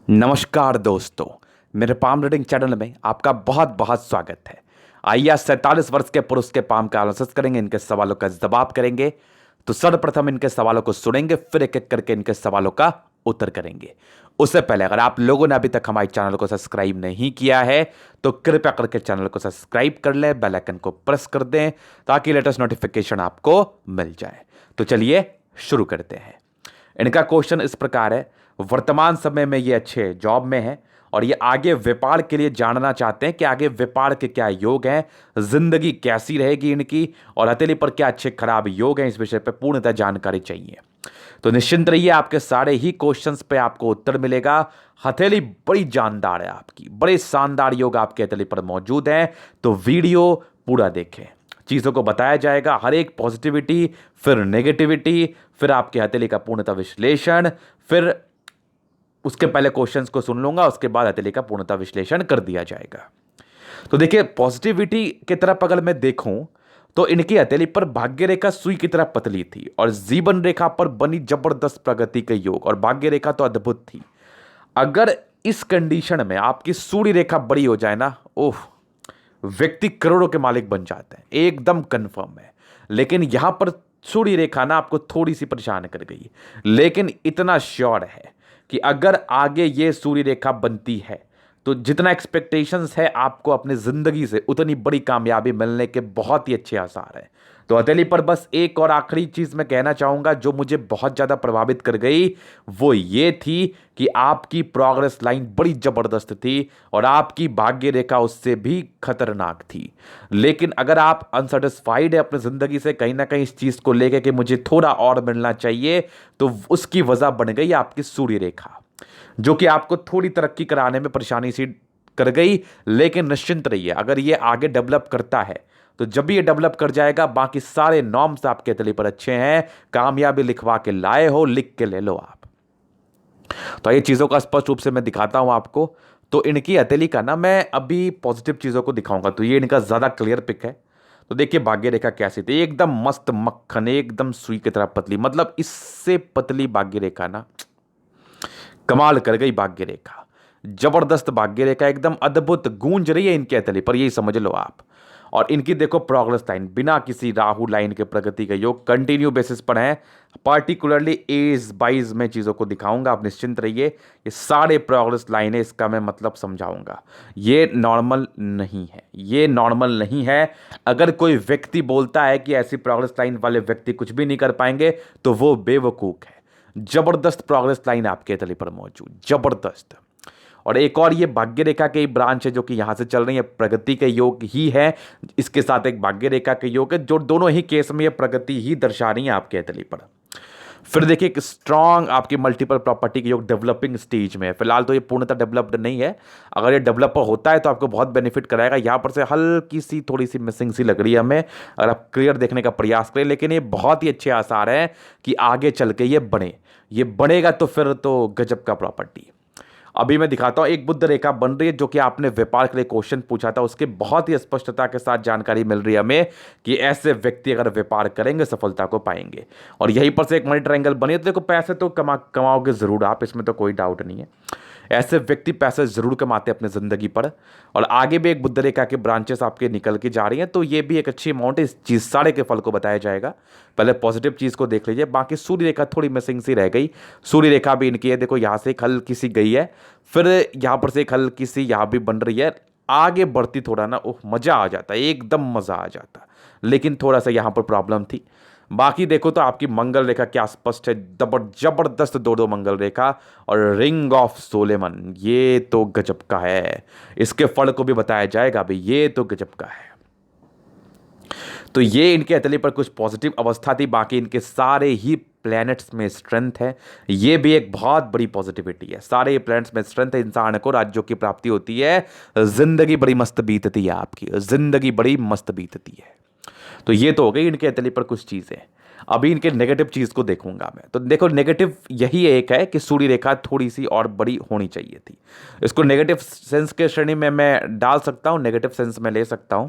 नमस्कार दोस्तों, मेरे पाम रीडिंग चैनल में आपका बहुत बहुत स्वागत है। आइए आज 47 वर्ष के पुरुष के पाम का एनालिसिस करेंगे, इनके सवालों का जवाब करेंगे। तो सर्वप्रथम इनके सवालों को सुनेंगे, फिर एक एक करके इनके सवालों का उत्तर करेंगे। उससे पहले अगर आप लोगों ने अभी तक हमारे चैनल को सब्सक्राइब नहीं किया है तो कृपया करके चैनल को सब्सक्राइब कर लें, बेल आइकन को प्रेस कर दें ताकि लेटेस्ट नोटिफिकेशन आपको मिल जाए। तो चलिए शुरू करते हैं। इनका क्वेश्चन इस प्रकार है, वर्तमान समय में ये अच्छे जॉब में हैं और ये आगे व्यापार के लिए जानना चाहते हैं कि आगे व्यापार के क्या योग हैं, जिंदगी कैसी रहेगी इनकी और हथेली पर क्या अच्छे खराब योग हैं, इस विषय पर पूर्णतः जानकारी चाहिए। तो निश्चिंत रहिए, आपके सारे ही क्वेश्चंस पे आपको उत्तर मिलेगा। हथेली बड़ी जानदार है आपकी, बड़े शानदार योग आपके हथेली पर मौजूद हैं। तो वीडियो पूरा देखें, चीज़ों को बताया जाएगा, हर एक पॉजिटिविटी, फिर नेगेटिविटी, फिर आपके हथेली का पूर्णतः विश्लेषण, फिर उसके पहले क्वेश्चंस को सुन लूंगा, उसके बाद हथेली का पूर्णतः विश्लेषण कर दिया जाएगा। तो देखिए, पॉजिटिविटी की तरफ अगर मैं देखूं तो इनकी हथेली पर भाग्य रेखा सुई की तरह पतली थी और जीवन रेखा पर बनी जबरदस्त प्रगति के योग, और भाग्य रेखा तो अद्भुत थी। अगर इस कंडीशन में आपकी सूर्य रेखा बड़ी हो जाए ना, ओह, व्यक्ति करोड़ों के मालिक बन जाते हैं, एकदम कंफर्म है। लेकिन यहां पर सूर्य रेखा ना आपको थोड़ी सी परेशान कर गई, लेकिन इतना श्योर है कि अगर आगे ये सूर्य रेखा बनती है तो जितना एक्सपेक्टेशंस है आपको अपनी जिंदगी से उतनी बड़ी कामयाबी मिलने के बहुत ही अच्छे आसार हैं। तो हथेली पर बस एक और आखिरी चीज मैं कहना चाहूंगा जो मुझे बहुत ज्यादा प्रभावित कर गई, वो ये थी कि आपकी प्रोग्रेस लाइन बड़ी जबरदस्त थी और आपकी भाग्य रेखा उससे भी खतरनाक थी। लेकिन अगर आप अनसेटिस्फाइड है अपनी जिंदगी से, कहीं ना कहीं इस चीज को लेकर कि मुझे थोड़ा और मिलना चाहिए, तो उसकी वजह बन गई आपकी सूर्य रेखा, जो कि आपको थोड़ी तरक्की कराने में परेशानी सी कर गई। लेकिन निश्चिंत रहिए, अगर ये आगे डेवलप करता है तो जब भी ये डेवलप कर जाएगा, बाकी सारे नॉर्म्स आपके हथेली पर अच्छे हैं, कामयाबी लिखवा के लाए हो, लिख के ले लो आप। तो ये चीजों का स्पष्ट रूप से मैं दिखाता हूं आपको। तो इनकी हथेली का ना मैं अभी पॉजिटिव चीजों को दिखाऊंगा, तो ये इनका ज्यादा क्लियर पिक है। तो देखिए भाग्य रेखा कैसी थी, एकदम मस्त मक्खन, एकदम सुई की तरह पतली, मतलब इससे पतली भाग्य रेखा ना कमाल कर गई। भाग्य रेखा जबरदस्त, भाग्य रेखा एकदम अद्भुत गूंज रही है इनके हथेली पर, यही समझ लो आप। और इनकी देखो प्रोग्रेस लाइन बिना किसी राहु लाइन के प्रगति का योग कंटिन्यू बेसिस पर है। पार्टिकुलरली एज बाइज में चीजों को दिखाऊंगा, आप निश्चिंत रहिए। ये सारे प्रोग्रेस लाइन है, इसका मैं मतलब समझाऊंगा। ये नॉर्मल नहीं है, ये नॉर्मल नहीं है। अगर कोई व्यक्ति बोलता है कि ऐसी प्रोग्रेस लाइन वाले व्यक्ति कुछ भी नहीं कर पाएंगे तो वो बेवकूफ है। जबरदस्त प्रोग्रेस लाइन आपके हथेली पर मौजूद, जबरदस्त। और एक और ये भाग्य रेखा के ब्रांच है जो कि यहां से चल रही है, प्रगति के योग ही है। इसके साथ एक भाग्य रेखा के योग है, जो दोनों ही केस में ये प्रगति ही दर्शा रही है आपके हथेली पर। फिर देखिए एक स्ट्रांग आपकी मल्टीपल प्रॉपर्टी के योग डेवलपिंग स्टेज में है। फिलहाल तो ये पूर्णतः डेवलप्ड नहीं है, अगर ये डेवलपर होता है तो आपको बहुत बेनिफिट कराएगा। यहाँ पर से हल्की सी थोड़ी सी मिसिंग सी लग रही है हमें, अगर आप क्लियर देखने का प्रयास करें। लेकिन ये बहुत ही अच्छे आसार हैं कि आगे चल के ये बने, ये बनेगा तो फिर तो गजब का प्रॉपर्टी। अभी मैं दिखाता हूं, एक बुद्ध रेखा बन रही है जो कि आपने व्यापार के लिए क्वेश्चन पूछा था, उसके बहुत ही स्पष्टता के साथ जानकारी मिल रही है हमें कि ऐसे व्यक्ति अगर व्यापार करेंगे सफलता को पाएंगे। और यहीं पर से एक मनी ट्रायंगल बनी है, तो देखो पैसे तो कमाओगे जरूर आप, इसमें तो कोई डाउट नहीं है। ऐसे व्यक्ति पैसे जरूर कमाते हैं अपनी जिंदगी पर। और आगे भी एक बुद्ध रेखा के ब्रांचेस आपके निकल के जा रही हैं, तो ये भी एक अच्छी अमाउंट है। इस चीज सारे के फल को बताया जाएगा, पहले पॉजिटिव चीज को देख लीजिए। बाकी सूर्य रेखा थोड़ी मिसिंग सी रह गई, सूर्य रेखा भी इनकी है, देखो यहां से एक हल्की सी गई है, फिर यहां पर से एक हल्की सी यहां भी बन रही है। आगे बढ़ती थोड़ा ना, ओह मजा आ जाता है, एकदम मजा आ जाता, लेकिन थोड़ा सा यहां पर प्रॉब्लम थी। बाकी देखो तो आपकी मंगल रेखा क्या स्पष्ट है, जबरदस्त दो दो मंगल रेखा और रिंग ऑफ सोलेमन, ये तो गजब का है। इसके फल को भी बताया जाएगा भाई, ये तो गजब का है। तो ये इनके हथेली पर कुछ पॉजिटिव अवस्था थी, बाकी इनके सारे ही प्लैनेट्स में स्ट्रेंथ है, ये भी एक बहुत बड़ी पॉजिटिविटी है। सारे ही प्लैनेट्स में स्ट्रेंथ है, इंसान को राज्यों की प्राप्ति होती है, जिंदगी बड़ी मस्त बीतती है, आपकी जिंदगी बड़ी मस्त बीतती है। तो ये तो हो गई इनके हथेली पर कुछ चीजें। अभी इनके नेगेटिव चीज को देखूंगा मैं, तो देखो नेगेटिव यही एक है कि सूर्य रेखा थोड़ी सी और बड़ी होनी चाहिए थी। इसको नेगेटिव सेंस के श्रेणी में मैं डाल सकता हूं, नेगेटिव सेंस में ले सकता हूं।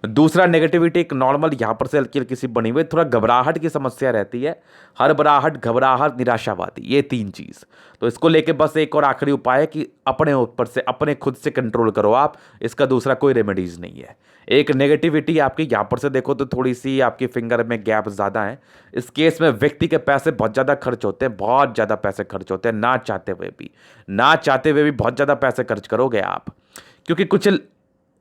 दूसरा नेगेटिविटी एक नॉर्मल यहाँ पर से हल्की हल्की सी बनी हुई, थोड़ा घबराहट की समस्या रहती है, हड़बड़ाहट, घबराहट, निराशावादी, ये 3 चीज़। तो इसको लेके बस एक और आखिरी उपाय है कि अपने ऊपर से, अपने खुद से कंट्रोल करो आप, इसका दूसरा कोई रेमेडीज नहीं है। एक नेगेटिविटी आपकी यहाँ पर से देखो तो थोड़ी सी आपकी फिंगर में गैप ज़्यादा है। इस केस में व्यक्ति के पैसे बहुत ज़्यादा खर्च होते हैं, बहुत ज़्यादा पैसे खर्च होते हैं, ना चाहते हुए भी, ना चाहते हुए भी बहुत ज़्यादा पैसे खर्च करोगे आप, क्योंकि कुछ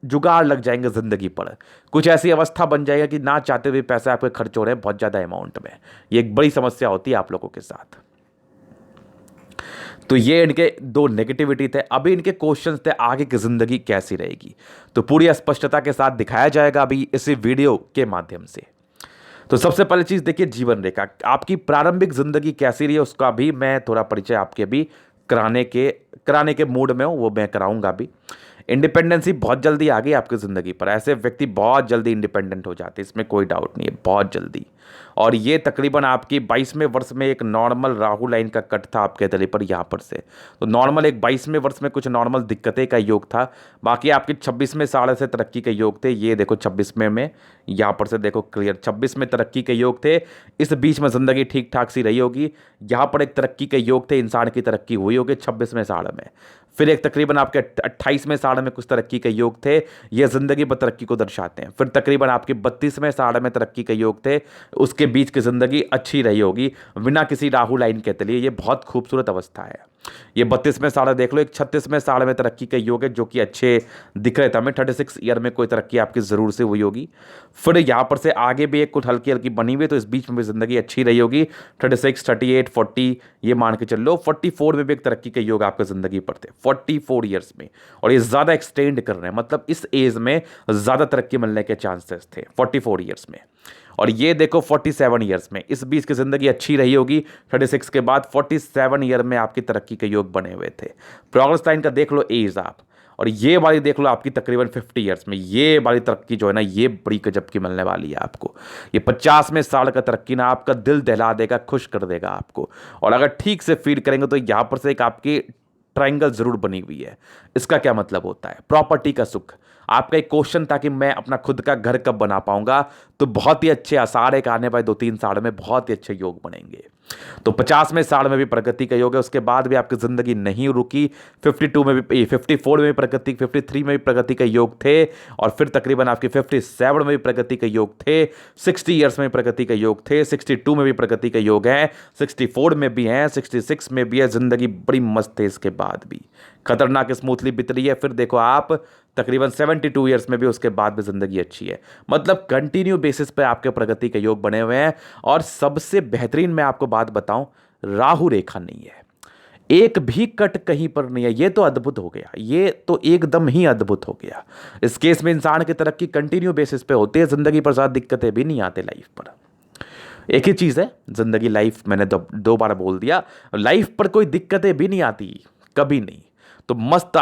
जुगाड़ लग जाएंगे ज़िंदगी पर, कुछ ऐसी अवस्था बन जाएगा कि ना चाहते हुए पैसे आपके खर्च हो रहे हैं बहुत ज़्यादा अमाउंट में। ये एक बड़ी समस्या होती है आप लोगों के साथ। तो ये इनके 2 नेगेटिविटी थे। अभी इनके क्वेश्चंस थे आगे की ज़िंदगी कैसी रहेगी, तो पूरी स्पष्टता के साथ दिखाया जाएगा अभी इसी वीडियो के माध्यम से। तो सबसे पहले चीज़ देखिए, जीवन रेखा, आपकी प्रारंभिक ज़िंदगी कैसी रही है उसका भी मैं थोड़ा परिचय आपके अभी कराने के मूड में हूँ, वो मैं कराऊंगा अभी। इंडिपेंडेंसी बहुत जल्दी आ गई आपकी ज़िंदगी पर, ऐसे व्यक्ति बहुत जल्दी इंडिपेंडेंट हो जाते हैं, इसमें कोई डाउट नहीं है, बहुत जल्दी। और ये तकरीबन आपकी 22वें वर्ष में एक नॉर्मल राहु लाइन का कट था आपके तले पर यहाँ पर से, तो नॉर्मल एक 22वें वर्ष में कुछ नॉर्मल दिक्कतें का योग था। बाकी आपके 26वें साल से तरक्की के योग थे, ये देखो 26वें में यहाँ पर से देखो क्लियर 26 में तरक्की के योग थे। इस बीच में ज़िंदगी ठीक ठाक सी रही होगी, यहाँ पर एक तरक्की के योग थे, इंसान की तरक्की हुई होगी 26वें साल में। फिर एक तकरीबन आपके 28वें साल में कुछ तरक्की के योग थे, ये ज़िंदगी पर तरक्की को दर्शाते हैं। फिर तकरीबन आपके 32वें साल में तरक्की के योग थे, उसके बीच की ज़िंदगी अच्छी रही होगी बिना किसी राहु लाइन के तले, ये बहुत खूबसूरत अवस्था है। ये 32वें साल देख लो, एक 36वें साल में तरक्की के योग है जो कि अच्छे दिख रहे थे हमें, 36 ईयर में कोई तरक्की आपकी ज़रूर से हुई होगी। फिर यहाँ पर से आगे भी एक कुछ हल्की हल्की बनी हुई, तो इस बीच में भी ज़िंदगी अच्छी रही होगी, 36, 38, 40 ये मान के चल लो। 44 में भी एक तरक्की के योग आपकी ज़िंदगी पर थे, 44 ईयर्स में, और ये ज़्यादा एक्सटेंड कर रहे हैं, मतलब इस एज में ज़्यादा तरक्की मिलने के चांसेस थे 44 ईयर्स में। और ये देखो 47 ईयर्स में, इस बीच की ज़िंदगी अच्छी रही होगी, 36 के बाद 47 ईयर में आपकी तरक्की के योग बने हुए थे। प्रोग्रेस लाइन का देख लो एज आप, और ये वाली देख लो आपकी तकरीबन 50 ईयर्स में, ये वाली तरक्की जो है ना, ये बड़ी गजब की मिलने वाली है आपको। ये 50वें साल का तरक्की ना आपका दिल दहला देगा, खुश कर देगा आपको। और अगर ठीक से फीड करेंगे तो यहाँ पर से एक आपकी ट्रायंगल जरूर बनी हुई है। इसका क्या मतलब होता है? प्रॉपर्टी का सुख। आपका एक क्वेश्चन था कि मैं अपना खुद का घर कब बना पाऊंगा, तो बहुत ही अच्छे आसार है कि आने वाले 2-3 साल में बहुत ही अच्छे योग बनेंगे। तो 50वें साल में भी प्रगति का योग है, उसके बाद भी आपकी जिंदगी नहीं रुकी। 52 में भी, 54 में भी प्रगति, 53 में भी प्रगति के योग थे, और फिर तकरीबन आपकी 57 में भी प्रगति के योग थे, 60 ईयर्स में प्रगति के योग थे, 62 में भी प्रगति के योग हैं, 64 में भी हैं, 66 में भी है। जिंदगी बड़ी मस्त है, इसके बाद भी खतरनाक स्मूथली बीत रही है। फिर देखो आप तकरीबन 72 ईयर्स में भी, उसके बाद भी जिंदगी अच्छी है। मतलब कंटिन्यू बेसिस पे आपके प्रगति के योग बने हुए हैं। और सबसे बेहतरीन मैं आपको बात बताऊं, राहु रेखा नहीं है, एक भी कट कहीं पर नहीं है। ये तो अद्भुत हो गया, ये तो एकदम ही अद्भुत हो गया। इस केस में इंसान की तरक्की कंटिन्यू बेसिस पे होती है, जिंदगी पर ज्यादा दिक्कतें भी नहीं आती लाइफ पर। एक ही चीज है जिंदगी, लाइफ, मैंने दो बार बोल दिया, लाइफ पर कोई दिक्कतें भी नहीं आती, कभी नहीं। तो मस्त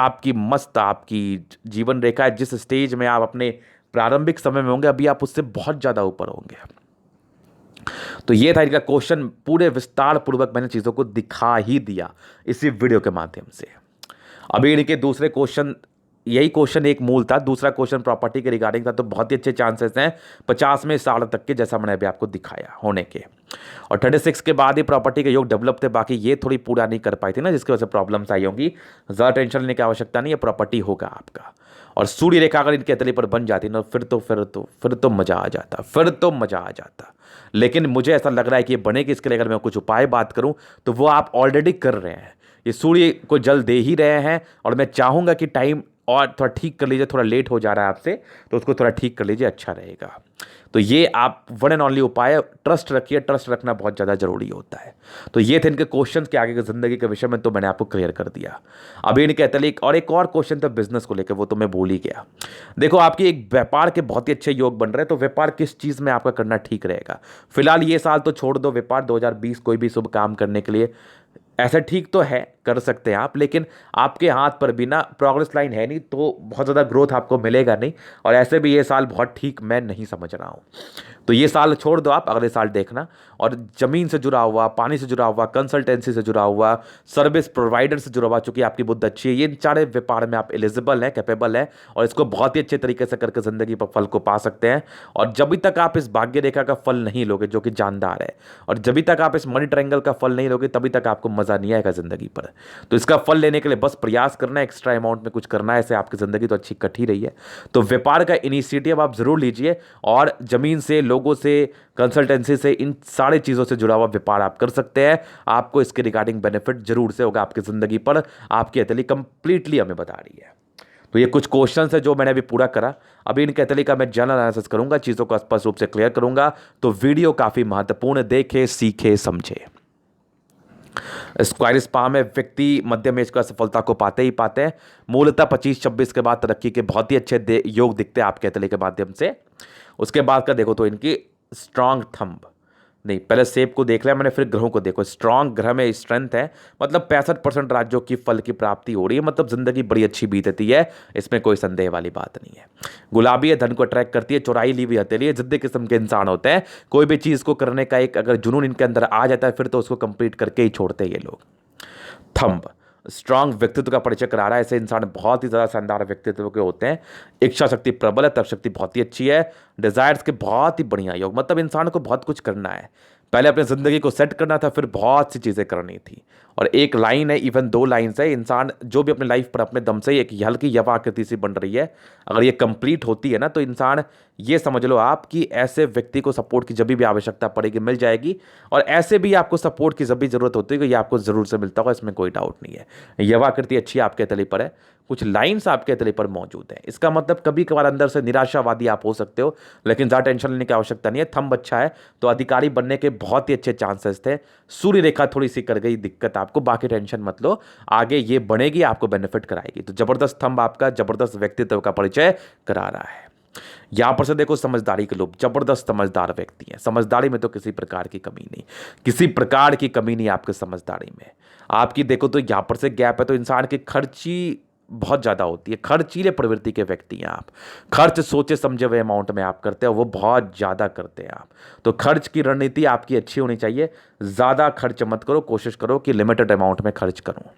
आपकी जीवन रेखा है। जिस स्टेज में आप अपने प्रारंभिक समय में होंगे, अभी आप उससे बहुत ज्यादा ऊपर होंगे। तो ये था इनका क्वेश्चन, पूरे विस्तार पूर्वक मैंने चीजों को दिखा ही दिया इसी वीडियो के माध्यम से। अभी इनके दूसरे क्वेश्चन, यही क्वेश्चन एक मूल था, दूसरा क्वेश्चन प्रॉपर्टी के रिगार्डिंग था। तो बहुत ही अच्छे चांसेस हैं 50वें साल तक के, जैसा मैंने अभी आपको दिखाया होने के। और 36 के बाद ही प्रॉपर्टी के योग डेवलप थे, बाकी ये थोड़ी पूरा नहीं कर पाई थी ना, जिसकी वजह से प्रॉब्लम्स आई होंगी। ज़्यादा टेंशन लेने की आवश्यकता नहीं है, प्रॉपर्टी होगा आपका। और सूर्य रेखा अगर इनके तले पर बन जाती ना, फिर तो मज़ा आ जाता, मज़ा आ जाता। लेकिन मुझे ऐसा लग रहा है कि ये बनेगी। इसके लिए अगर मैं कुछ उपाय बात करूं, तो वो आप ऑलरेडी कर रहे हैं। ये सूर्य को जल दे ही रहे हैं, और मैं चाहूँगा कि टाइम और थोड़ा ठीक कर लीजिए, थोड़ा लेट हो जा रहा है आपसे, तो उसको थोड़ा ठीक कर लीजिए, अच्छा रहेगा। तो ये आप वन एंड ओनली उपाय, ट्रस्ट रखिए, ट्रस्ट रखना बहुत ज़्यादा जरूरी होता है। तो ये थे इनके क्वेश्चंस के आगे की जिंदगी के विषय में, तो मैंने आपको क्लियर कर दिया। अभी इनके एक और क्वेश्चन था बिजनेस को लेकर, वो तो मैं भूल ही गया। देखो आपकी एक व्यापार के बहुत ही अच्छे योग बन रहे हैं, तो व्यापार किस चीज़ में आपका करना ठीक रहेगा? फिलहाल ये साल तो छोड़ दो व्यापार, 2020 कोई भी शुभ काम करने के लिए ऐसा ठीक तो है, कर सकते हैं आप, लेकिन आपके हाथ पर भी ना प्रोग्रेस लाइन है नहीं, तो बहुत ज़्यादा ग्रोथ आपको मिलेगा नहीं। और ऐसे भी ये साल बहुत ठीक मैं नहीं समझ रहा हूँ। तो ये साल छोड़ दो, आप अगले साल देखना। और ज़मीन से जुड़ा हुआ, पानी से जुड़ा हुआ, कंसल्टेंसी से जुड़ा हुआ, सर्विस प्रोवाइडर से जुड़ा हुआ, चूंकि आपकी बुद्ध अच्छी है, ये इन सारे व्यापार में आप एलिजिबल हैं, कैपेबल हैं, और इसको बहुत ही अच्छे तरीके से करके ज़िंदगी पर फल को पा सकते हैं। और जब तक आप इस भाग्य रेखा का फल नहीं लोगे, जो कि जानदार है, और जब तक आप इस मनी ट्रायंगल का फल नहीं लोगे, तभी तक आपको मज़ा नहीं आएगा ज़िंदगी पर। तो इसका फल लेने के लिए बस प्रयास करना है, एक्स्ट्रा अमाउंट में कुछ करना है, ऐसे आपकी ज़िंदगी तो अच्छी कट ही रही है। तो व्यापार का इनिशिएटिव आप ज़रूर लीजिए, और ज़मीन से, लोगों से, कंसल्टेंसी से, इन सारी चीज़ों से जुड़ा हुआ व्यापार आप कर सकते हैं। आपको इसके रिगार्डिंग बेनिफिट जरूर से होगा आपकी ज़िंदगी पर। आपकी अतली कंप्लीटली हमें बता रही है। तो ये कुछ क्वेश्चन है जो मैंने अभी पूरा करा। अभी इनके अतली का मैं जनरल एनालिसिस करूंगा, चीज़ों को स्पष्ट रूप से क्लियर करूंगा। तो वीडियो काफ़ी महत्वपूर्ण, देखे, सीखे, समझे। स्क्वायर स्पा में व्यक्ति मध्यम एज का सफलता को पाते ही पाते हैं। मूलतः 25-26 के बाद तरक्की के बहुत ही अच्छे योग दिखते हैं आपके अतले के माध्यम से। उसके बाद का देखो तो इनकी स्ट्रांग थंब, नहीं पहले सेब को देख लिया मैंने, फिर ग्रहों को देखो। स्ट्रांग ग्रह में स्ट्रेंथ है, मतलब 65% राज्यों की फल की प्राप्ति हो रही है, मतलब जिंदगी बड़ी अच्छी बीतती है, इसमें कोई संदेह वाली बात नहीं है। गुलाबी है, धन को अट्रैक्ट करती है, चौराई ली हुई हथेली है, जिद्दी किस्म के इंसान होते हैं। कोई भी चीज़ को करने का एक अगर जुनून इनके अंदर आ जाता है, फिर तो उसको कंप्लीट करके ही छोड़ते हैं ये लोग। थंब स्ट्रांग व्यक्तित्व का परिचय करा रहा है। ऐसे इंसान बहुत ही ज़्यादा शानदार व्यक्तित्व के होते हैं। इच्छा शक्ति प्रबल है, तर्क शक्ति बहुत ही अच्छी है। डिजायर्स के बहुत ही बढ़िया योग, मतलब इंसान को बहुत कुछ करना है। पहले अपनी ज़िंदगी को सेट करना था, फिर बहुत सी चीज़ें करनी थी। और एक लाइन है, इवन 2 लाइन्स है। इंसान जो भी अपने लाइफ पर अपने दम से एक हल्की यवा आकृति सी बन रही है, अगर ये कंप्लीट होती है ना, तो इंसान ये समझ लो आप कि ऐसे व्यक्ति को सपोर्ट की जब भी आवश्यकता पड़ेगी मिल जाएगी। और ऐसे भी आपको सपोर्ट की जब भी ज़रूरत होती है कि ये आपको ज़रूर से मिलता होगा, इसमें कोई डाउट नहीं है। यवा आकृति अच्छी आपके तले पर है, कुछ लाइन्स आपके तले पर मौजूद हैं। इसका मतलब कभी कभार अंदर से निराशावादी आप हो सकते हो, लेकिन ज़्यादा टेंशन लेने की आवश्यकता नहीं है। थंब अच्छा है तो अधिकारी बनने के बहुत ही अच्छे चांसेस थे। सूर्य रेखा थोड़ी सी कर गई दिक्कत आपको, बाकी टेंशन मत लो, आगे ये बनेगी, आपको बेनिफिट कराएगी। तो जबरदस्त थंब आपका, जबरदस्त व्यक्तित्व का परिचय करा रहा है। यहां पर से देखो समझदारी के लोग, जबरदस्त समझदार व्यक्ति हैं। समझदारी में तो किसी प्रकार की कमी नहीं, किसी प्रकार की कमी नहीं आपके समझदारी में। आपकी देखो तो यहां पर से गैप है, तो इंसान की खर्ची बहुत ज़्यादा होती है। खर्चीले प्रवृत्ति के व्यक्ति हैं आप। खर्च सोचे समझे हुए अमाउंट में आप करते हो, वो बहुत ज़्यादा करते हैं आप। तो खर्च की रणनीति आपकी अच्छी होनी चाहिए। ज़्यादा खर्च मत करो, कोशिश करो कि लिमिटेड अमाउंट में खर्च करो।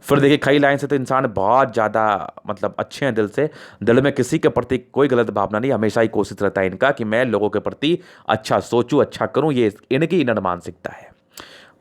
फिर देखिए खई लाइन से तो इंसान बहुत ज़्यादा मतलब अच्छे हैं दिल से। दिल में किसी के प्रति कोई गलत भावना नहीं, हमेशा ही कोशिश रहता है इनका कि मैं लोगों के प्रति अच्छा सोचूं, अच्छा करूं। ये इनकी इनर मानसिकता है।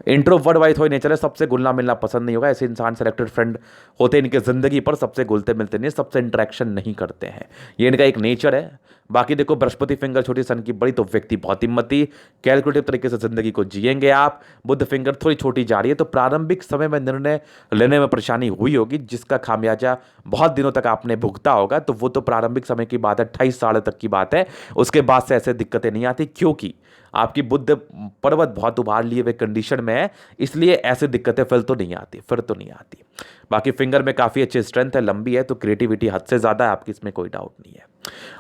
इंट्रोवर्ट वाइज हो नेचर है, सबसे घुलना मिलना पसंद नहीं होगा। ऐसे इंसान सेलेक्टेड फ्रेंड होते हैं इनके ज़िंदगी पर, सबसे घुलते मिलते नहीं, सबसे इंटरेक्शन नहीं करते हैं, ये इनका एक नेचर है। बाकी देखो बृहस्पति फिंगर छोटी सन की बड़ी, तो व्यक्ति बहुत हिम्मती, कैलकुलेटिव तरीके से ज़िंदगी को जिएंगे आप। बुध फिंगर थोड़ी छोटी जा रही है, तो प्रारंभिक समय में निर्णय लेने में परेशानी हुई होगी, जिसका खामियाजा बहुत दिनों तक आपने भुगता होगा। तो वो तो प्रारंभिक समय की बात है, 28 साल तक की बात है। उसके बाद से ऐसे दिक्कतें नहीं आती, क्योंकि आपकी बुद्ध पर्वत बहुत उभार लिए हुए कंडीशन में है, इसलिए ऐसी दिक्कतें फिर तो नहीं आती। बाकी फिंगर में काफ़ी अच्छी स्ट्रेंथ है, लंबी है, तो क्रिएटिविटी हद से ज़्यादा है आपकी, इसमें कोई डाउट नहीं है।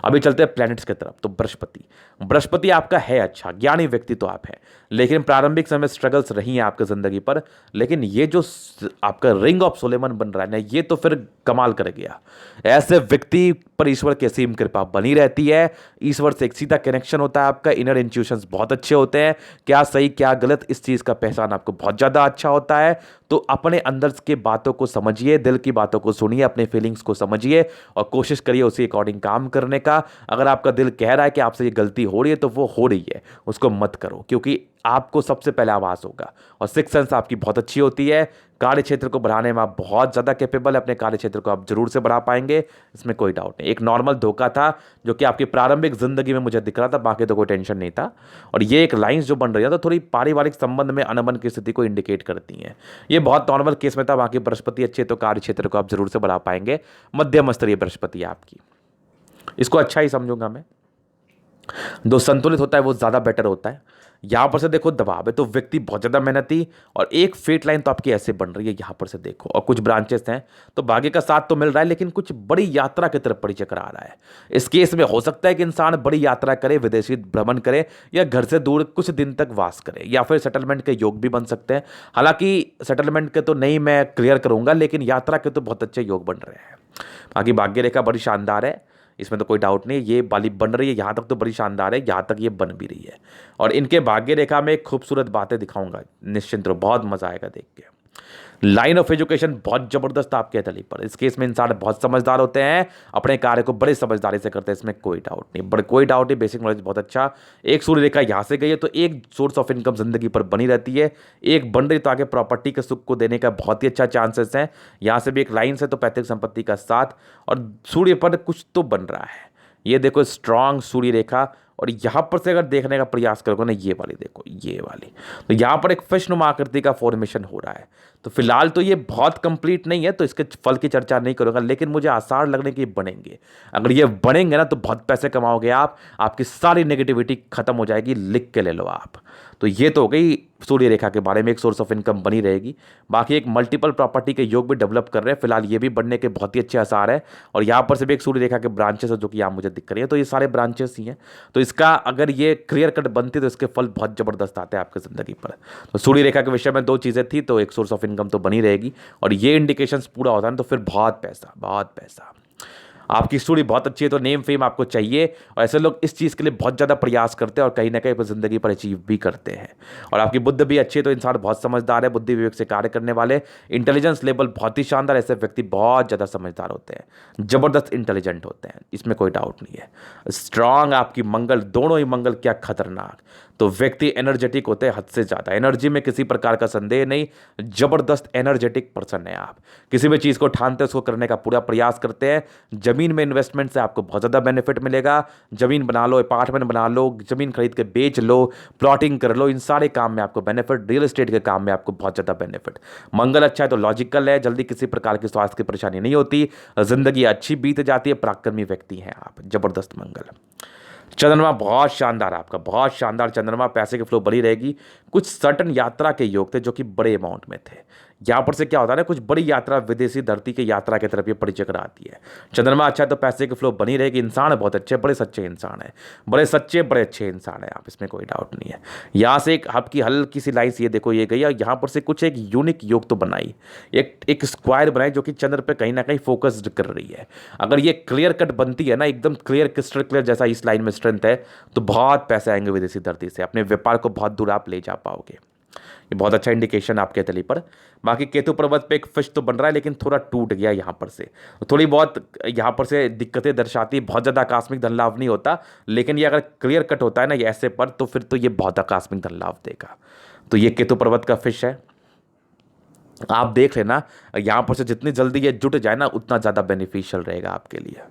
अभी चलते हैं प्लैनेट्स की तरफ। तो बृहस्पति आपका है अच्छा, ज्ञानी व्यक्ति तो आप है, लेकिन प्रारंभिक समय स्ट्रगल्स रही हैं आपकी ज़िंदगी पर। लेकिन ये जो आपका रिंग ऑफ सोलेमन बन रहा है ना, ये तो फिर कमाल कर गया। ऐसे व्यक्ति पर ईश्वर की असीम कृपा बनी रहती है। ईश्वर से एक सीधा कनेक्शन होता है आपका। इनर इंट्यूशंस बहुत अच्छे होते हैं, क्या सही क्या गलत इस चीज़ का पहचान आपको बहुत ज़्यादा अच्छा होता है। तो अपने अंदर के बातों को समझिए, दिल की बातों को सुनिए, अपने फीलिंग्स को समझिए और कोशिश करिए उसी अकॉर्डिंग काम करने का। अगर आपका दिल कह रहा है कि आपसे ये गलती हो रही है, तो वो हो रही है, उसको मत करो, क्योंकि आपको सबसे पहले आवाज़ होगा। और सिक्स सेंस आपकी बहुत अच्छी होती है। कार्य क्षेत्र को बढ़ाने में आप बहुत ज़्यादा कैपेबल है, अपने कार्य क्षेत्र को आप जरूर से बढ़ा पाएंगे, इसमें कोई डाउट नहीं। एक नॉर्मल धोखा था जो कि आपकी प्रारंभिक जिंदगी में मुझे दिख रहा था, बाकी तो कोई टेंशन नहीं था। और ये एक लाइंस जो बन रही है तो थोड़ी पारिवारिक संबंध में अनबन की स्थिति को इंडिकेट करती हैं। ये बहुत नॉर्मल केस में था, बाकी बृहस्पति अच्छे तो कार्य क्षेत्र को आप जरूर से बढ़ा पाएंगे। मध्यम स्तरीय बृहस्पति आपकी, इसको अच्छा ही समझूंगा मैं। जो संतुलित होता है वो ज़्यादा बेटर होता है। यहाँ पर से देखो दबाव है, तो व्यक्ति बहुत ज़्यादा मेहनती, और एक फेट लाइन तो आपकी ऐसे बन रही है यहाँ पर से देखो, और कुछ ब्रांचेस हैं, तो भाग्य का साथ तो मिल रहा है, लेकिन कुछ बड़ी यात्रा की तरफ परिचय करा रहा है। इस केस में हो सकता है कि इंसान बड़ी यात्रा करे, विदेशी भ्रमण करे, या घर से दूर कुछ दिन तक वास करे, या फिर सेटलमेंट के योग भी बन सकते हैं। हालांकि सेटलमेंट के तो नहीं मैं क्लियर करूंगा, लेकिन यात्रा के तो बहुत अच्छे योग बन रहे हैं। बाकी भाग्य रेखा बड़ी शानदार है। इसमें तो कोई डाउट नहीं है। ये वाली बन रही है, यहाँ तक तो बड़ी शानदार है, यहाँ तक ये बन भी रही है। और इनके भाग्य रेखा में एक खूबसूरत बातें दिखाऊंगा, निश्चिंत रहो, बहुत मजा आएगा देख के। लाइन ऑफ एजुकेशन बहुत जबरदस्त आपके तली पर। इस केस में इंसान बहुत समझदार होते हैं, अपने कार्य को बड़े समझदारी से करते हैं, इसमें कोई डाउट नहीं, बड़े कोई डाउट नहीं। बेसिक नॉलेज बहुत अच्छा। एक सूर्य रेखा यहाँ से गई है तो एक सोर्स ऑफ इनकम जिंदगी पर बनी रहती है, एक बन रही तो आगे प्रॉपर्टी के सुख को देने का बहुत ही अच्छा चांसेस है। यहाँ से भी एक लाइन से तो पैतृक संपत्ति का साथ, और सूर्य पर कुछ तो बन रहा है। ये देखो स्ट्रांग सूर्य रेखा, और यहां पर से अगर देखने का प्रयास करोगे ना, ये वाली देखो, ये वाली, तो यहां पर एक फिश नुमा आकृति का फॉर्मेशन हो रहा है। तो फिलहाल तो ये बहुत कंप्लीट नहीं है, तो इसके फल की चर्चा नहीं करूंगा, लेकिन मुझे आसार लगने की बनेंगे। अगर ये बनेंगे ना तो बहुत पैसे कमाओगे आप, आपकी सारी नेगेटिविटी खत्म हो जाएगी, लिख के ले लो आप। तो ये तो हो गई सूर्य रेखा के बारे में, एक सोर्स ऑफ इनकम बनी रहेगी। बाकी एक मल्टीपल प्रॉपर्टी के योग भी डेवलप कर रहे हैं, फिलहाल ये भी बनने के बहुत ही अच्छे आसार है। और यहाँ पर से भी एक सूर्य रेखा के ब्रांचेस है जो कि यहाँ मुझे दिख रही है, तो ये सारे ब्रांचेस ही हैं। तो इसका अगर ये क्लियर कट बनती तो इसके फल बहुत जबरदस्त आते हैं आपकी जिंदगी पर। तो सूर्य रेखा के विषय में दो चीजें थी, तो एक सोर्स ऑफ इनकम तो बनी रहेगी, और ये इंडिकेशंस पूरा होता है तो फिर बहुत पैसा, बहुत पैसा। आपकी स्टोरी बहुत अच्छी है तो नेम फेम आपको चाहिए, और ऐसे लोग इस चीज़ के लिए बहुत ज़्यादा प्रयास करते हैं और कहीं ना कहीं अपनी ज़िंदगी पर अचीव भी करते हैं। और आपकी बुद्धि भी अच्छी है तो इंसान बहुत समझदार है, बुद्धि विवेक से कार्य करने वाले, इंटेलिजेंस लेवल बहुत ही शानदार, ऐसे व्यक्ति बहुत ज़्यादा समझदार होते हैं, ज़बरदस्त इंटेलिजेंट होते हैं, इसमें कोई डाउट नहीं है। स्ट्रांग आपकी मंगल, दोनों ही मंगल, क्या खतरनाक। तो व्यक्ति एनर्जेटिक होते हैं हद से ज़्यादा, एनर्जी में किसी प्रकार का संदेह नहीं, ज़बरदस्त एनर्जेटिक पर्सन है आप। किसी भी चीज़ को ठानते उसको करने का पूरा प्रयास करते हैं। जमीन में इन्वेस्टमेंट से आपको बहुत ज़्यादा बेनिफिट मिलेगा। जमीन बना लो, अपार्टमेंट बना लो, जमीन खरीद के बेच लो, प्लॉटिंग कर लो, इन सारे काम में आपको बेनिफिट, रियल एस्टेट के काम में आपको बहुत ज़्यादा बेनिफिट। मंगल अच्छा है तो लॉजिकल है, जल्दी किसी प्रकार की स्वास्थ्य की परेशानी नहीं होती, जिंदगी अच्छी बीत जाती है, पराक्रमी व्यक्ति हैं आप, जबरदस्त मंगल। चंद्रमा बहुत शानदार आपका, बहुत शानदार चंद्रमा, पैसे की फ्लो बनी रहेगी। कुछ सर्टन यात्रा के योग थे जो कि बड़े अमाउंट में थे। यहाँ पर से क्या होता है ना, कुछ बड़ी यात्रा, विदेशी धरती की यात्रा की तरफ ये परिचय कराती है। चंद्रमा अच्छा है तो पैसे की फ्लो बनी रहेगी। इंसान बहुत अच्छे, बड़े सच्चे इंसान है, बड़े सच्चे बड़े अच्छे इंसान है आप, इसमें कोई डाउट नहीं है। यहाँ से एक आपकी हल्की सी लाइन ये देखो ये गई, और यहाँ पर से कुछ एक यूनिक योग तो बनाई, एक स्क्वायर बनाई जो कि चंद्र पे कहीं ना कहीं फोकस्ड कर रही है। अगर ये क्लियर कट बनती है ना, एकदम क्लियर क्रिस्टल क्लियर जैसा इस लाइन में स्ट्रेंथ है, तो बहुत पैसे आएंगे विदेशी धरती से, अपने व्यापार को बहुत दूर आप ले जा पाओगे। ये बहुत अच्छा इंडिकेशन आपके तली पर। बाकी केतु पर्वत पे एक फिश तो बन रहा है, लेकिन थोड़ा टूट गया यहाँ पर से, थोड़ी बहुत यहाँ पर से दिक्कतें दर्शाती, बहुत ज़्यादा आकस्मिक धन लाभ नहीं होता, लेकिन ये अगर क्लियर कट होता है ना ये ऐसे पर, तो फिर तो ये बहुत आकस्मिक धन लाभ देगा। तो ये केतु पर्वत का फिश है, आप देख लेना, यहाँ पर से जितनी जल्दी ये जुट जाए ना उतना ज़्यादा बेनिफिशियल रहेगा आपके लिए।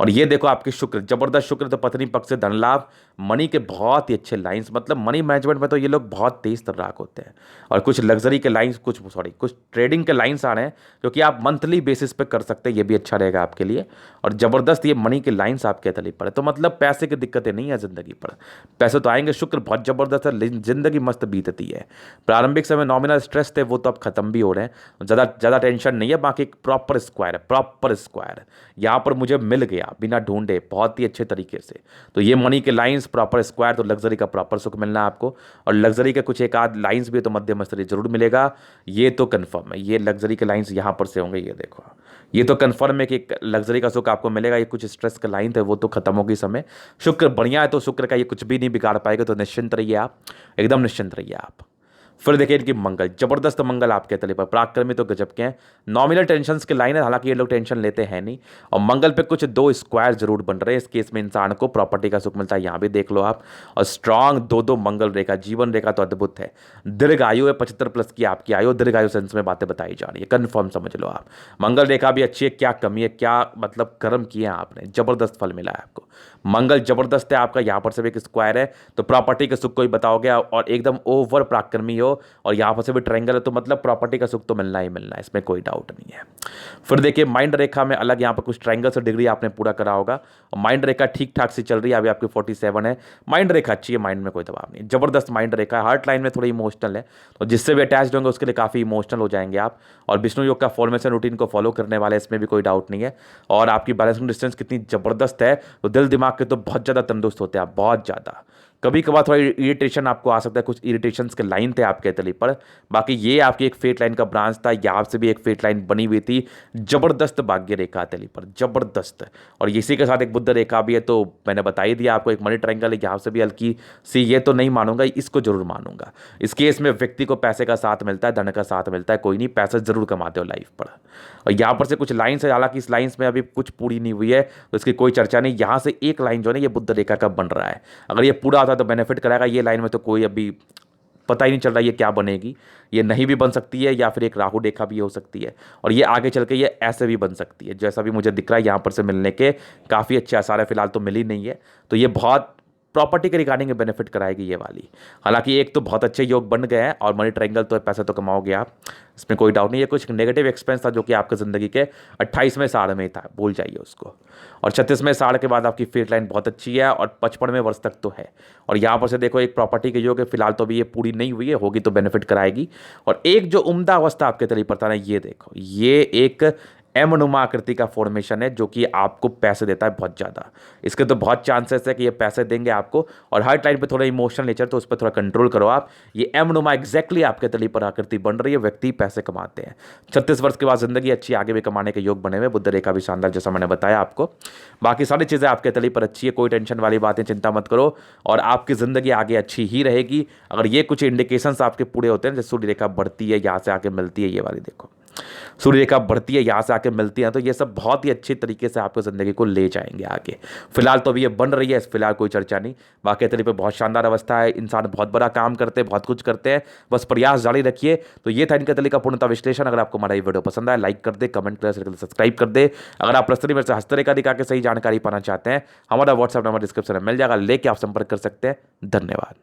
और ये देखो आपके शुक्र, जबरदस्त शुक्र, तो पत्नी पक्ष से धन लाभ, मनी के बहुत ही अच्छे लाइंस, मतलब मनी मैनेजमेंट में तो ये लोग बहुत तेज तर्राक होते हैं। और कुछ लग्जरी के लाइंस, कुछ ट्रेडिंग के लाइंस आ रहे हैं जो कि आप मंथली बेसिस पे कर सकते हैं, ये भी अच्छा रहेगा आपके लिए। और जबरदस्त ये मनी के लाइंस आपके तली पर है, तो मतलब पैसे की दिक्कतें नहीं है जिंदगी पर, पैसे तो आएंगे। शुक्र बहुत जबरदस्त है, जिंदगी मस्त बीतती है। प्रारंभिक समय नॉमिनल स्ट्रेस थे वो तो अब खत्म भी हो रहे हैं, ज़्यादा टेंशन नहीं है। बाकी एक प्रॉपर स्क्वायर है, प्रॉपर स्क्वायर यहाँ पर मुझे मिल गया बिना ढूंढे बहुत ही अच्छे तरीके से। तो ये मनी के लाइंस प्रॉपर स्क्वायर, तो लग्जरी का प्रॉपर सुख मिलना है आपको। और लग्जरी के कुछ एक आध लाइंस भी है तो मध्यम स्तरीय जरूर मिलेगा, ये तो कन्फर्म है। ये लग्जरी के लाइंस यहाँ पर से होंगे, ये देखो, ये तो कन्फर्म है कि लग्जरी का सुख आपको मिलेगा। ये कुछ स्ट्रेस का लाइन थे वो तो खत्म होगी समय। शुक्र बढ़िया है तो शुक्र का ये कुछ भी नहीं बिगाड़ पाएगा, तो निश्चिंत रहिए आप, एकदम निश्चिंत रहिए आप। फिर देखिए इनकी मंगल, जबरदस्त मंगल आपके तले पर, पराक्रमी तो गजब के हैं। नॉमिनल टेंशन्स के लाइन है, हालांकि ये लोग टेंशन लेते हैं नहीं। और मंगल पे कुछ दो स्क्वायर जरूर बन रहे हैं, इस केस में इंसान को प्रॉपर्टी का सुख मिलता है, यहाँ भी देख लो आप। और स्ट्रांग दो मंगल रेखा, जीवन रेखा तो अद्भुत है। दीर्घ आयु है, 75+ की आपकी आयु, दीर्घ आयु सेंस में बातें बताई जा रही है, कन्फर्म समझ लो आप। मंगल रेखा भी अच्छी है, क्या कमी है, क्या मतलब कर्म किए हैं आपने, जबरदस्त फल मिला है आपको। मंगल जबरदस्त है आपका, यहाँ पर से भी एक स्क्वायर है, तो प्रॉपर्टी के सुख को ही बताओगे, और एकदम ओवर पराक्रमी हो, और यहाँ पर से भी ट्रायंगल है, तो मतलब प्रॉपर्टी का सुख तो मिलना ही मिलना है, इसमें कोई डाउट नहीं है। फिर देखिए माइंड रेखा में अलग, यहाँ पर कुछ ट्रायंगल से डिग्री आपने पूरा करा होगा, और माइंड रेखा ठीक ठाक से चल रही है, अभी आपकी 47 है। माइंड रेखा अच्छी है, माइंड में कोई दबाव नहीं, जबरदस्त माइंड रेखा है। हार्ट लाइन में थोड़ी इमोशनल है, तो जिससे भी अटैच होंगे उसके लिए काफ़ी इमोशनल हो जाएंगे आप। और विष्णु योग का फॉर्मेशन रूटीन को फॉलो करने वाले, इसमें भी कोई डाउट नहीं है। और आपकी बैलेंसिंग डिस्टेंस कितनी जबरदस्त है, तो दिल दिमाग के तो बहुत ज़्यादा तंदुरुस्त होते हैं आप, बहुत ज़्यादा। कभी कभार थोड़ा इरिटेशन आपको आ सकता है, कुछ इरिटेशंस के लाइन थे आपके तली पर। बाकी ये आपकी एक फेट लाइन का ब्रांच था, यहाँ से भी एक फेट लाइन बनी हुई थी, जबरदस्त भाग्य रेखा तली पर, जबरदस्त। और इसी के साथ एक बुद्ध रेखा भी है, तो मैंने बता ही दिया आपको, एक मनी ट्रायंगल है यहाँ से भी हल्की सी। ये तो नहीं मानूंगा, इसको जरूर मानूंगा। इस केस में व्यक्ति को पैसे का साथ मिलता है, धन का साथ मिलता है, कोई नहीं, पैसे जरूर कमाते हो लाइफ पर। और यहाँ पर से कुछ लाइन्स है, हालांकि इस लाइन्स में अभी कुछ पूरी नहीं हुई है तो इसकी कोई चर्चा नहीं। यहाँ से एक लाइन जो है ना, ये बुद्ध रेखा का बन रहा है, अगर ये पूरा आता तो बेनिफिट कराएगा। ये लाइन में तो कोई अभी पता ही नहीं चल रहा ये क्या बनेगी। ये नहीं भी बन सकती है, या फिर एक राहु रेखा भी हो सकती है, और ये आगे चल के ये ऐसे भी बन सकती है, जैसा भी मुझे दिख रहा है यहाँ पर से मिलने के काफ़ी अच्छे आसार है। फिलहाल तो मिली नहीं है, तो ये बहुत प्रॉपर्टी के रिगार्डिंग बेनिफिट कराएगी ये वाली। हालांकि एक तो बहुत अच्छे योग बन गए हैं, और मनी ट्रायंगल तो पैसे तो कमाओगे आप, इसमें कोई डाउट नहीं है। कुछ नेगेटिव एक्सपेंस था जो कि आपकी ज़िंदगी के 28वें साल में था, भूल जाइए उसको। और 36वें साल के बाद आपकी फेट लाइन बहुत अच्छी है, और 55वें वर्ष तक तो है। और यहाँ पर से देखो एक प्रॉपर्टी के योग है, फिलहाल तो अभी ये पूरी नहीं हुई है, होगी तो बेनिफिट कराएगी। और एक जो उम्दा अवस्था आपके तली पर था ना, ये देखो, ये एक एम नुमा आकृति का फॉर्मेशन है जो कि आपको पैसे देता है बहुत ज़्यादा। इसके तो बहुत चांसेस है कि ये पैसे देंगे आपको। और हर टाइम पे थोड़ा इमोशनल नेचर, तो उस पर थोड़ा कंट्रोल करो आप। ये एम नुमा एग्जैक्टली आपके तली पर आकृति बन रही है, व्यक्ति पैसे कमाते हैं। 36 वर्ष के बाद जिंदगी अच्छी, आगे भी कमाने के योग बने हुए, बुद्ध रेखा भी शानदार जैसा मैंने बताया आपको। बाकी सारी चीज़ें आपके तली पर अच्छी है, कोई टेंशन वाली बातें चिंता मत करो, और आपकी ज़िंदगी आगे अच्छी ही रहेगी। अगर ये कुछ इंडिकेशंस आपके पूरे होते हैं, जैसे सूर्य रेखा बढ़ती है, यहाँ से आके मिलती है, ये वाली देखो सूर्य रेखा बढ़ती है, यहाँ से आके मिलती है, तो ये सब बहुत ही अच्छे तरीके से आपको ज़िंदगी को ले जाएंगे आगे। फिलहाल तो अभी ये बन रही है, फिलहाल कोई चर्चा नहीं। बाकी तरीके पे बहुत शानदार अवस्था है, इंसान बहुत बड़ा काम करते हैं, बहुत कुछ करते हैं, बस प्रयास जारी रखिए। तो ये था इनका तरीका पूर्णतः विश्लेषण। अगर आपको हमारा ये वीडियो पसंद आया, लाइक कर दे, कमेंट कर, सब्सक्राइब कर दे। अगर आप पर्सनली मेरे से हस्तरेखा दिखा के सही जानकारी पाना चाहते हैं, हमारा व्हाट्सएप नंबर डिस्क्रिप्शन में मिल जाएगा, लेके आप संपर्क कर सकते हैं। धन्यवाद।